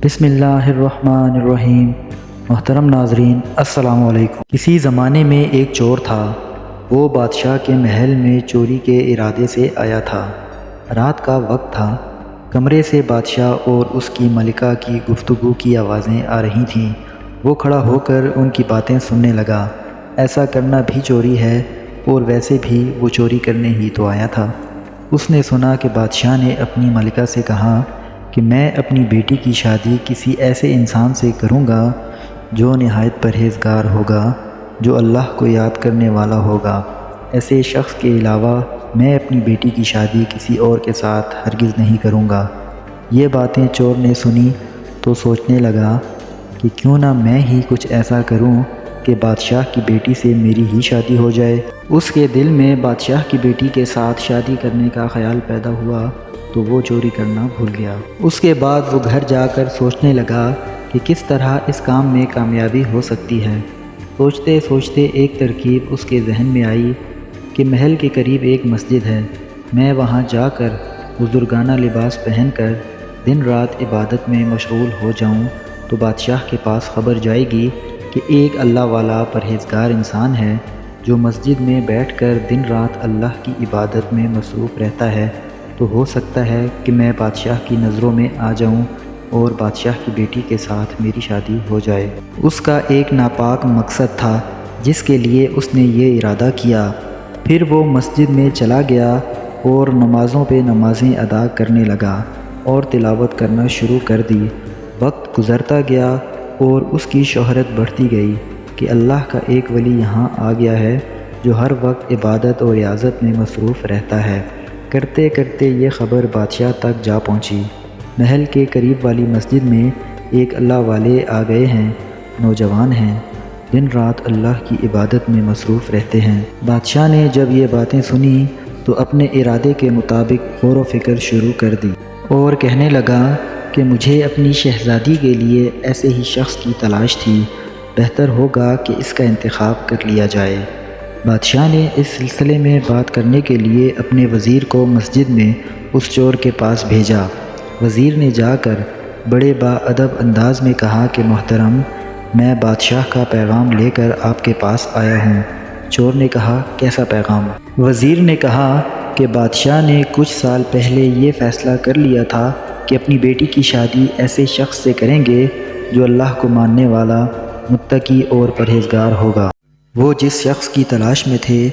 بسم اللہ الرحمن الرحیم۔ محترم ناظرین السلام علیکم۔ کسی زمانے میں ایک چور تھا۔ وہ بادشاہ کے محل میں چوری کے ارادے سے آیا تھا۔ رات کا وقت تھا۔ کمرے سے بادشاہ اور اس کی ملکہ کی گفتگو کی آوازیں آ رہی تھیں۔ وہ کھڑا ہو کر ان کی باتیں سننے لگا۔ ایسا کرنا بھی چوری ہے، اور ویسے بھی وہ چوری کرنے ہی تو آیا تھا۔ اس نے سنا کہ بادشاہ نے اپنی ملکہ سے کہا کہ میں اپنی بیٹی کی شادی کسی ایسے انسان سے کروں گا جو نہایت پرہیزگار ہوگا، جو اللہ کو یاد کرنے والا ہوگا۔ ایسے شخص کے علاوہ میں اپنی بیٹی کی شادی کسی اور کے ساتھ ہرگز نہیں کروں گا۔ یہ باتیں چور نے سنی تو سوچنے لگا کہ کیوں نہ میں ہی کچھ ایسا کروں کہ بادشاہ کی بیٹی سے میری ہی شادی ہو جائے۔ اس کے دل میں بادشاہ کی بیٹی کے ساتھ شادی کرنے کا خیال پیدا ہوا تو وہ چوری کرنا بھول گیا۔ اس کے بعد وہ گھر جا کر سوچنے لگا کہ کس طرح اس کام میں کامیابی ہو سکتی ہے۔ سوچتے سوچتے ایک ترکیب اس کے ذہن میں آئی کہ محل کے قریب ایک مسجد ہے، میں وہاں جا کر بزرگانہ لباس پہن کر دن رات عبادت میں مشغول ہو جاؤں تو بادشاہ کے پاس خبر جائے گی کہ ایک اللہ والا پرہیزگار انسان ہے جو مسجد میں بیٹھ کر دن رات اللہ کی عبادت میں مصروف رہتا ہے، تو ہو سکتا ہے کہ میں بادشاہ کی نظروں میں آ جاؤں اور بادشاہ کی بیٹی کے ساتھ میری شادی ہو جائے۔ اس کا ایک ناپاک مقصد تھا جس کے لیے اس نے یہ ارادہ کیا۔ پھر وہ مسجد میں چلا گیا اور نمازوں پہ نمازیں ادا کرنے لگا اور تلاوت کرنا شروع کر دی۔ وقت گزرتا گیا اور اس کی شہرت بڑھتی گئی کہ اللہ کا ایک ولی یہاں آ گیا ہے جو ہر وقت عبادت اور ریاضت میں مصروف رہتا ہے۔ کرتے کرتے یہ خبر بادشاہ تک جا پہنچی۔ محل کے قریب والی مسجد میں ایک اللہ والے آ گئے ہیں، نوجوان ہیں، دن رات اللہ کی عبادت میں مصروف رہتے ہیں۔ بادشاہ نے جب یہ باتیں سنی تو اپنے ارادے کے مطابق غور و فکر شروع کر دی اور کہنے لگا کہ مجھے اپنی شہزادی کے لیے ایسے ہی شخص کی تلاش تھی، بہتر ہوگا کہ اس کا انتخاب کر لیا جائے۔ بادشاہ نے اس سلسلے میں بات کرنے کے لیے اپنے وزیر کو مسجد میں اس چور کے پاس بھیجا۔ وزیر نے جا کر بڑے باادب انداز میں کہا کہ محترم، میں بادشاہ کا پیغام لے کر آپ کے پاس آیا ہوں۔ چور نے کہا کیسا پیغام؟ وزیر نے کہا کہ بادشاہ نے کچھ سال پہلے یہ فیصلہ کر لیا تھا کہ اپنی بیٹی کی شادی ایسے شخص سے کریں گے جو اللہ کو ماننے والا، متقی اور پرہیزگار ہوگا۔ وہ جس شخص کی تلاش میں تھے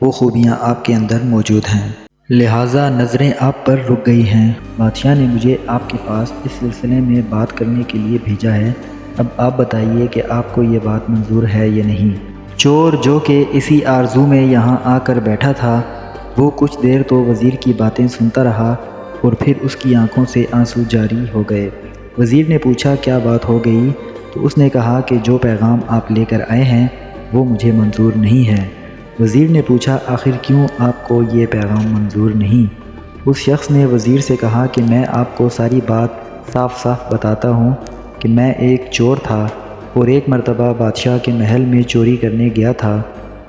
وہ خوبیاں آپ کے اندر موجود ہیں، لہٰذا نظریں آپ پر رک گئی ہیں۔ بادشاہ نے مجھے آپ کے پاس اس سلسلے میں بات کرنے کے لیے بھیجا ہے۔ اب آپ بتائیے کہ آپ کو یہ بات منظور ہے یا نہیں؟ چور جو کہ اسی آرزو میں یہاں آ کر بیٹھا تھا، وہ کچھ دیر تو وزیر کی باتیں سنتا رہا اور پھر اس کی آنکھوں سے آنسو جاری ہو گئے۔ وزیر نے پوچھا کیا بات ہو گئی؟ تو اس نے کہا کہ جو پیغام آپ لے کر آئے ہیں وہ مجھے منظور نہیں ہے۔ وزیر نے پوچھا آخر کیوں آپ کو یہ پیغام منظور نہیں؟ اس شخص نے وزیر سے کہا کہ میں آپ کو ساری بات صاف صاف بتاتا ہوں کہ میں ایک چور تھا اور ایک مرتبہ بادشاہ کے محل میں چوری کرنے گیا تھا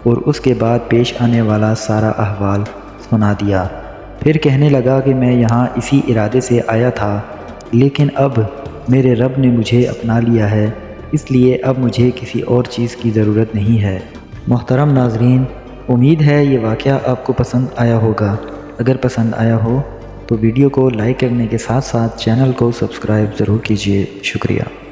اور اس کے بعد پیش آنے والا سارا احوال سنا دیا۔ پھر کہنے لگا کہ میں یہاں اسی ارادے سے آیا تھا، لیکن اب میرے رب نے مجھے اپنا لیا ہے، اس لیے اب مجھے کسی اور چیز کی ضرورت نہیں ہے۔ محترم ناظرین، امید ہے یہ واقعہ آپ کو پسند آیا ہوگا۔ اگر پسند آیا ہو تو ویڈیو کو لائک کرنے کے ساتھ ساتھ چینل کو سبسکرائب ضرور کیجیے۔ شکریہ۔